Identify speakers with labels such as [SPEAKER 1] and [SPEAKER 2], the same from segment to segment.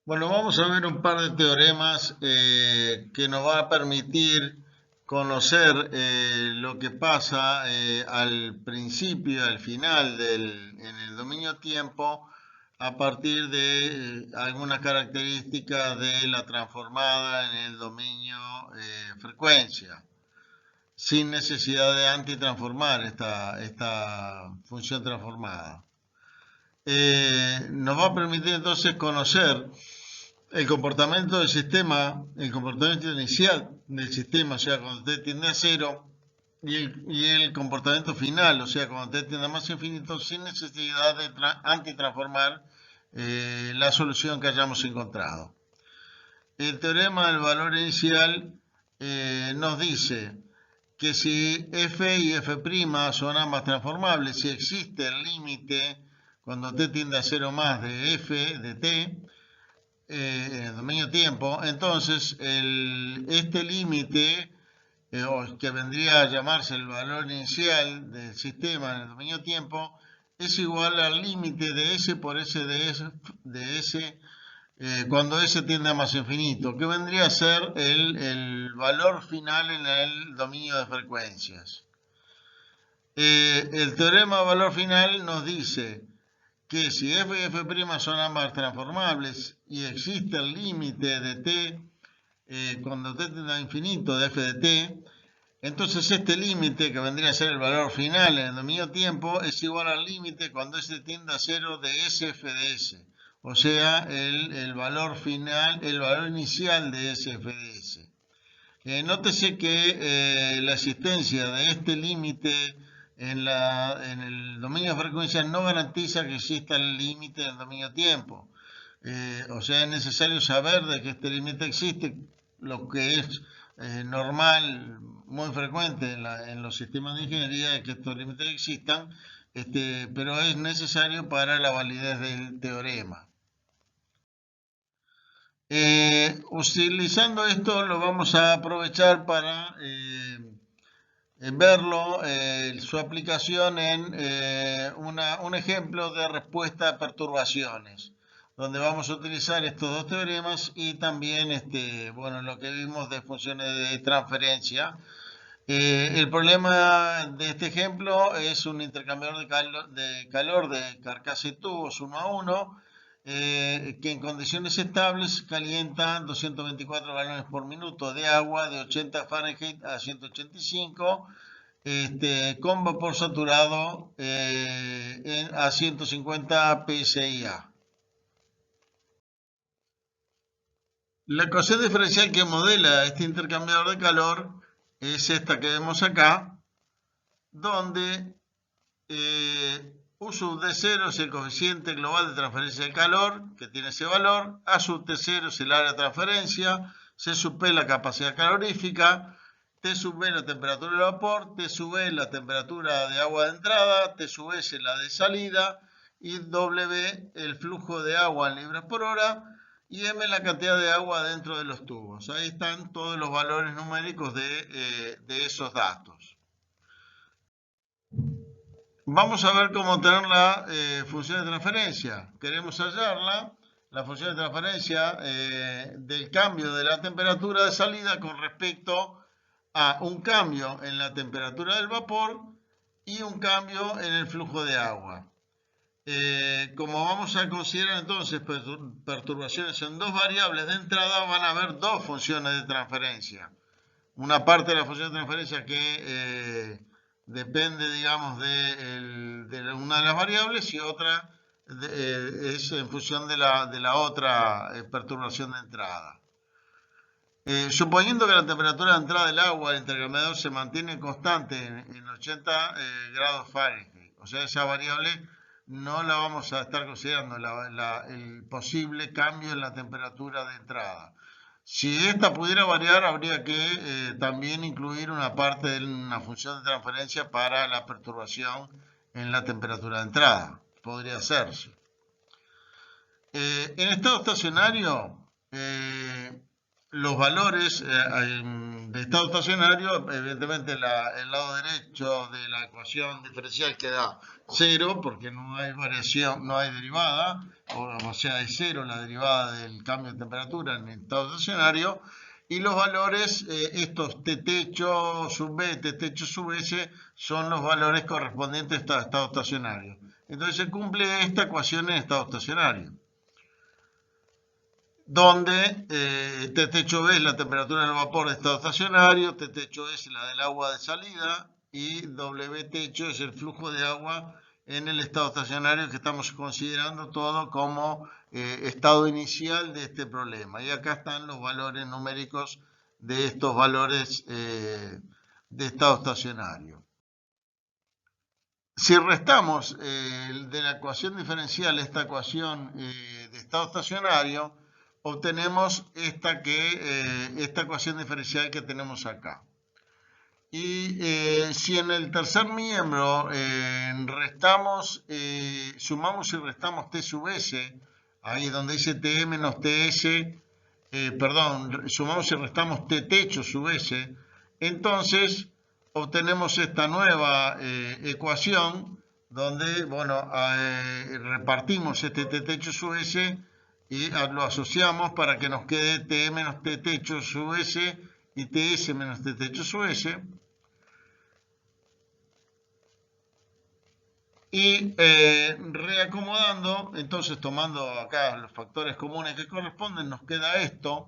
[SPEAKER 1] Bueno, vamos a ver un par de teoremas que nos va a permitir conocer lo que pasa al principio, al final en el dominio tiempo, a partir de algunas características de la transformada en el dominio frecuencia, sin necesidad de antitransformar esta función transformada. Nos va a permitir entonces conocer el comportamiento del sistema, el comportamiento inicial del sistema, o sea, cuando t tiende a cero, y el comportamiento final, o sea, cuando t tiende a más infinito, sin necesidad de antitransformar la solución que hayamos encontrado. El teorema del valor inicial nos dice que si f y f' son ambas transformables, si existe el límite cuando t tiende a cero más de f de t, en el dominio tiempo, entonces este límite, que vendría a llamarse el valor inicial del sistema en el dominio tiempo, es igual al límite de s por s de s cuando s tiende a más infinito, que vendría a ser el valor final en el dominio de frecuencias. El teorema de valor final nos dice que si f y f' son ambas transformables y existe el límite de t cuando t tiende a infinito de f de t, entonces este límite, que vendría a ser el valor final en el dominio tiempo, es igual al límite cuando s tiende a cero de sf de s, o sea, el valor final, el valor inicial de sf de s. Nótese que la existencia de este límite en el dominio de frecuencia no garantiza que exista el límite en el dominio tiempo. O sea, es necesario saber de que este límite existe, lo que es normal, muy frecuente en los sistemas de ingeniería, de que estos límites existan, pero es necesario para la validez del teorema. Utilizando esto lo vamos a aprovechar para verlo, su aplicación en un ejemplo de respuesta a perturbaciones, donde vamos a utilizar estos dos teoremas y también bueno, lo que vimos de funciones de transferencia. El problema de este ejemplo es un intercambiador de calor de carcasa y tubos 1 a 1, que en condiciones estables calienta 224 galones por minuto de agua de 80 Fahrenheit a 185, con vapor saturado a 150 psia. La ecuación diferencial que modela este intercambiador de calor es esta que vemos acá, donde U sub D0 es el coeficiente global de transferencia de calor, que tiene ese valor, A sub T0 es el área de transferencia, C sub P la capacidad calorífica, T sub B la temperatura del vapor, T sub E la temperatura de agua de entrada, T sub S la de salida, y W el flujo de agua en libras por hora, y M la cantidad de agua dentro de los tubos. Ahí están todos los valores numéricos de esos datos. Vamos a ver cómo obtener la función de transferencia. Queremos hallarla, la función de transferencia del cambio de la temperatura de salida con respecto a un cambio en la temperatura del vapor y un cambio en el flujo de agua. Como vamos a considerar entonces perturbaciones en dos variables de entrada, van a haber dos funciones de transferencia. Una parte de la función de transferencia que depende, digamos, de una de las variables, y otra es en función de la otra perturbación de entrada. Suponiendo que la temperatura de entrada del agua del intercambiador se mantiene constante en 80 grados Fahrenheit, o sea, esa variable no la vamos a estar considerando, el posible cambio en la temperatura de entrada. Si esta pudiera variar, habría que también incluir una parte de una función de transferencia para la perturbación en la temperatura de entrada. Podría hacerse. En estado estacionario, los valores de estado estacionario, evidentemente el lado derecho de la ecuación diferencial queda cero porque no hay variación, no hay derivada, o sea, es cero la derivada del cambio de temperatura en el estado estacionario, y los valores, estos T techo sub B, T techo sub S, son los valores correspondientes a estado estacionario. Entonces se cumple esta ecuación en estado estacionario, donde T techo B es la temperatura del vapor de estado estacionario, T techo S es la del agua de salida y W techo es el flujo de agua en el estado estacionario, que estamos considerando todo como estado inicial de este problema. Y acá están los valores numéricos de estos valores de estado estacionario. Si restamos de la ecuación diferencial esta ecuación de estado estacionario, obtenemos esta ecuación diferencial que tenemos acá. Y si en el tercer miembro sumamos y restamos T sub S, ahí donde dice TE menos TS, sumamos y restamos T techo sub S, entonces obtenemos esta nueva ecuación donde, bueno, repartimos este T techo sub S y lo asociamos para que nos quede TE menos T techo sub S y TS menos T techo sub S. Y reacomodando, entonces tomando acá los factores comunes que corresponden, nos queda esto.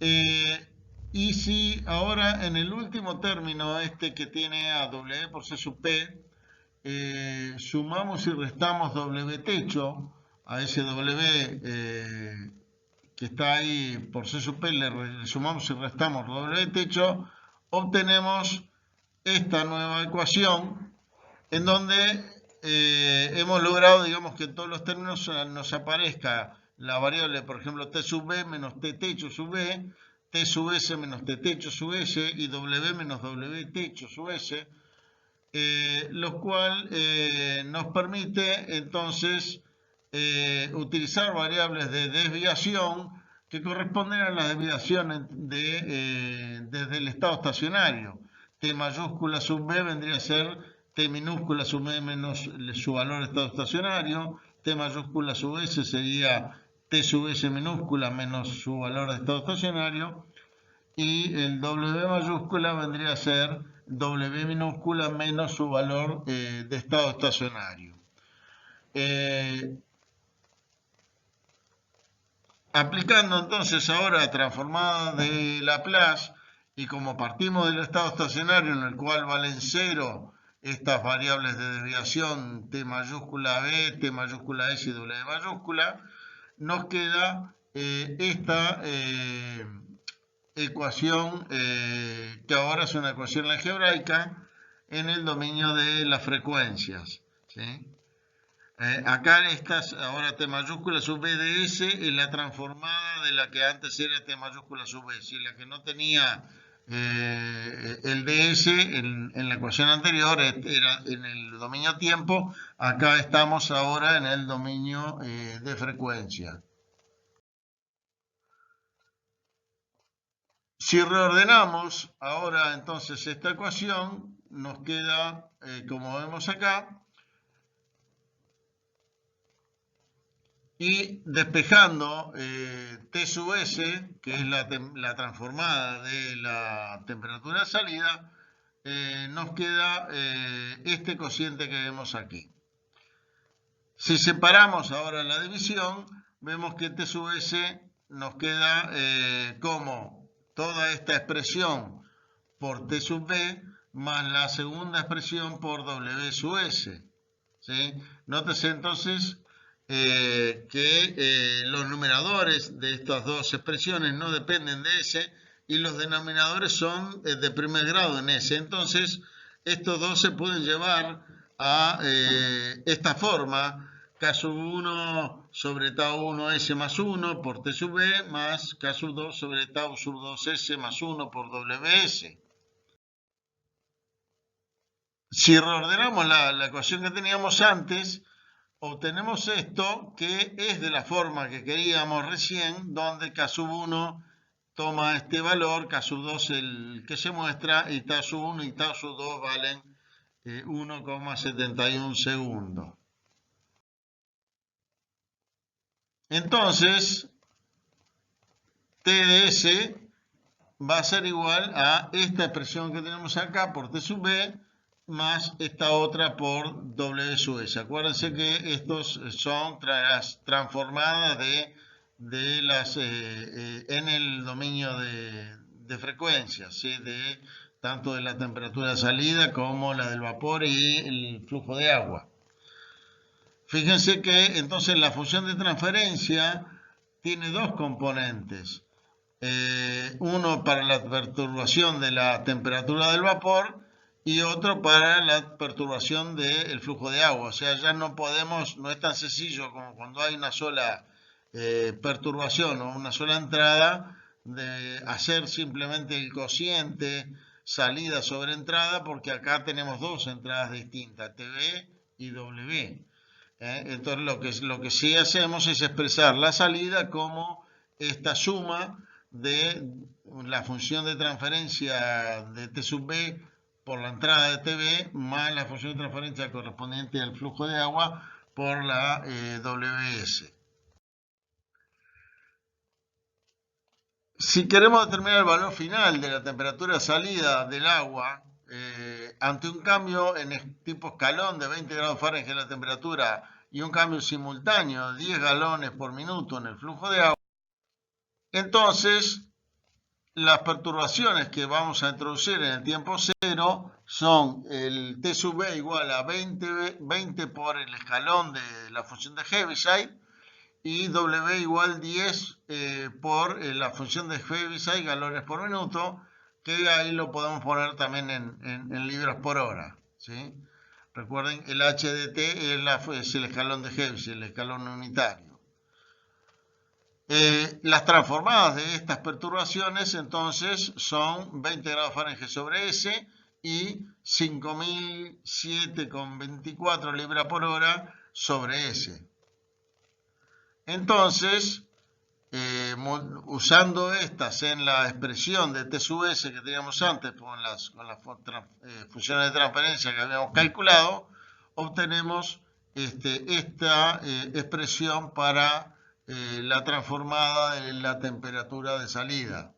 [SPEAKER 1] Y si ahora en el último término, este que tiene a W por C sub P, sumamos y restamos W techo, a ese W que está ahí por C sub P, le sumamos y restamos W techo, obtenemos esta nueva ecuación en donde hemos logrado, digamos, que en todos los términos nos aparezca la variable, por ejemplo, T sub B menos T techo sub B, T sub S menos T techo sub S y W menos W techo sub S, lo cual nos permite entonces utilizar variables de desviación que corresponden a las desviaciones desde el estado estacionario. T mayúscula sub B vendría a ser T minúscula sub B menos su valor de estado estacionario, T mayúscula sub S sería T sub S minúscula menos su valor de estado estacionario, y el W mayúscula vendría a ser W minúscula menos su valor de estado estacionario. Aplicando entonces ahora la transformada de Laplace, y como partimos del estado estacionario en el cual valen 0 estas variables de desviación T mayúscula B, T mayúscula S y W mayúscula, nos queda esta ecuación que ahora es una ecuación algebraica en el dominio de las frecuencias, ¿sí? Acá estas, ahora T mayúscula sub B de S es la transformada de la que antes era T mayúscula sub B, si la que no tenía el ds en la ecuación anterior era en el dominio tiempo, acá estamos ahora en el dominio de frecuencia. Si reordenamos ahora entonces esta ecuación, nos queda, como vemos acá, y despejando T sub S, que es la transformada de la temperatura de salida, nos queda este cociente que vemos aquí. Si separamos ahora la división, vemos que T sub S nos queda como toda esta expresión por T sub B más la segunda expresión por W sub S, ¿sí? Nótese entonces que los numeradores de estas dos expresiones no dependen de S y los denominadores son de primer grado en S. Entonces, estos dos se pueden llevar a esta forma, K sub 1 sobre tau 1 S más 1 por T sub B más K sub 2 sobre tau sub 2 S más 1 por WS. Si reordenamos la ecuación que teníamos antes, obtenemos esto, que es de la forma que queríamos recién, donde K sub 1, toma este valor, K sub 2 el que se muestra, y T sub 1 y T sub 2 valen 1,71 segundos. Entonces, T de S va a ser igual a esta expresión que tenemos acá por T sub B más esta otra por W sub S. Acuérdense que estos son transformadas de las en el dominio de frecuencias, ¿sí? Tanto de la temperatura de salida como la del vapor y el flujo de agua. Fíjense que entonces la función de transferencia tiene dos componentes. Uno para la perturbación de la temperatura del vapor y otro para la perturbación del flujo de agua. O sea, ya no es tan sencillo como cuando hay una sola perturbación o una sola entrada, de hacer simplemente el cociente salida sobre entrada, porque acá tenemos dos entradas distintas, TB y W. Entonces lo que sí hacemos es expresar la salida como esta suma de la función de transferencia de T sub B por la entrada de TB más la función de transferencia correspondiente al flujo de agua por la WS. Si queremos determinar el valor final de la temperatura de salida del agua ante un cambio en tipo escalón de 20 grados Fahrenheit en la temperatura y un cambio simultáneo de 10 galones por minuto en el flujo de agua, entonces las perturbaciones que vamos a introducir en el tiempo cero son el T sub B igual a 20 por el escalón de la función de Heaviside y W igual 10 por la función de Heaviside, galones por minuto, que ahí lo podemos poner también en libras por hora, ¿sí? Recuerden, el HDT es el escalón de Heaviside, el escalón unitario. Las transformadas de estas perturbaciones entonces son 20 grados Fahrenheit sobre S y 5007,24 libras por hora sobre S. Entonces, usando estas en la expresión de T sub S que teníamos antes con las funciones de transferencia que habíamos calculado, obtenemos esta expresión para la transformada de la temperatura de salida.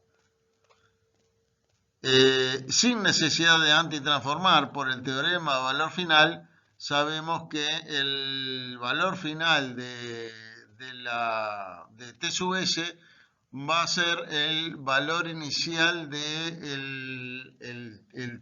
[SPEAKER 1] Sin necesidad de antitransformar por el teorema de valor final, sabemos que el valor final de T sub S va a ser el valor inicial de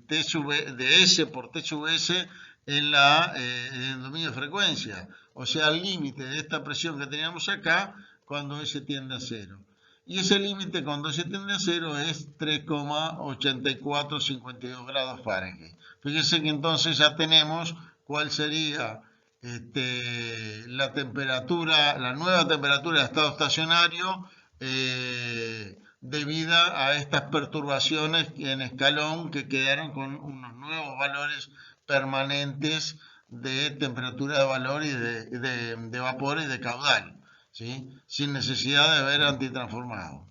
[SPEAKER 1] T sub de S por T sub S en el dominio de frecuencia, o sea, el límite de esta presión que teníamos acá cuando S tiende a 0. Y ese límite cuando S tiende a 0 es 3,8452 grados Fahrenheit. Fíjense que entonces ya tenemos cuál sería la temperatura, la nueva temperatura de estado estacionario debida a estas perturbaciones en escalón que quedaron con unos nuevos valores permanentes de temperatura de valor y de vapor y de caudal, ¿sí? Sin necesidad de haber antitransformado.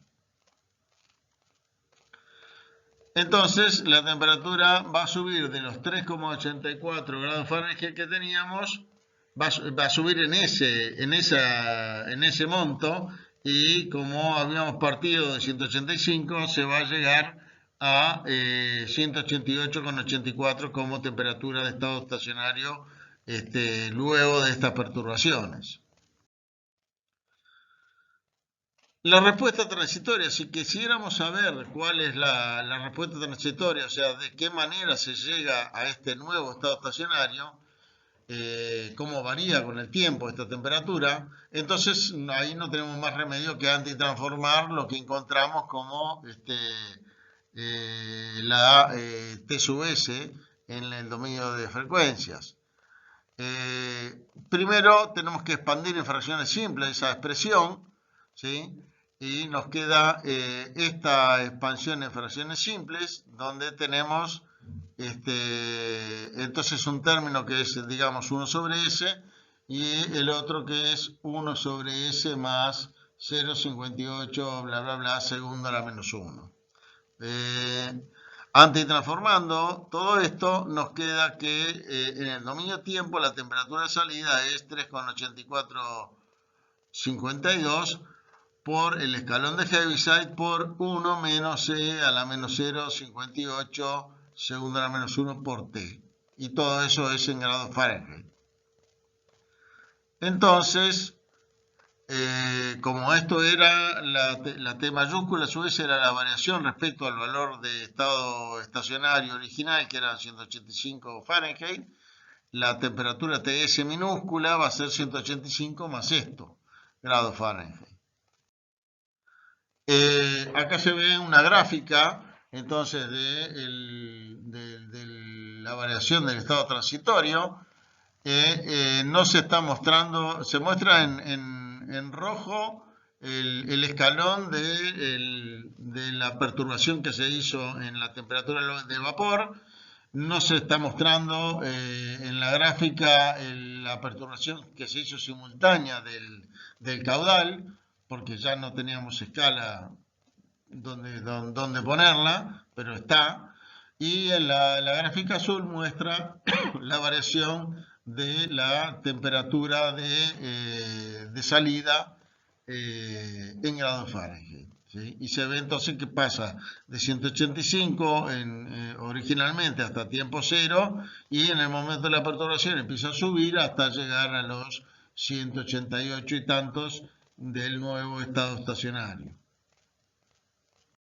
[SPEAKER 1] Entonces la temperatura va a subir de los 3,84 grados Fahrenheit que teníamos, va a subir en ese monto, y como habíamos partido de 185 se va a llegar a 188,84 como temperatura de estado estacionario luego de estas perturbaciones. La respuesta transitoria, si quisiéramos saber cuál es la respuesta transitoria, o sea, de qué manera se llega a este nuevo estado estacionario, cómo varía con el tiempo esta temperatura, entonces ahí no tenemos más remedio que antitransformar lo que encontramos como la T sub S en el dominio de frecuencias. Primero tenemos que expandir en fracciones simples esa expresión, ¿sí? Y nos queda esta expansión en fracciones simples, donde tenemos entonces un término que es, digamos, 1 sobre S, y el otro que es 1 sobre S más 0,58, bla, bla, bla, segundo a la menos 1. Antitransformando todo esto, nos queda que en el dominio tiempo la temperatura de salida es 3,8452 por el escalón de Heaviside por 1 menos C a la menos 0,58 segundo a la menos 1 por T. Y todo eso es en grados Fahrenheit. Entonces, como esto era la T mayúscula, a su vez era la variación respecto al valor de estado estacionario original, que era 185 Fahrenheit, la temperatura TS minúscula va a ser 185 más esto, grados Fahrenheit. Acá se ve una gráfica, entonces, de la variación del estado transitorio. No se está mostrando, se muestra en rojo el escalón de la perturbación que se hizo en la temperatura de vapor. No se está mostrando en la gráfica la perturbación que se hizo simultánea del caudal, porque ya no teníamos escala donde ponerla, pero está. Y en la gráfica azul muestra la variación de la temperatura de salida en grados Fahrenheit. ¿Sí? Y se ve entonces que pasa de 185 originalmente hasta tiempo cero, y en el momento de la perturbación empieza a subir hasta llegar a los 188 y tantos del nuevo estado estacionario.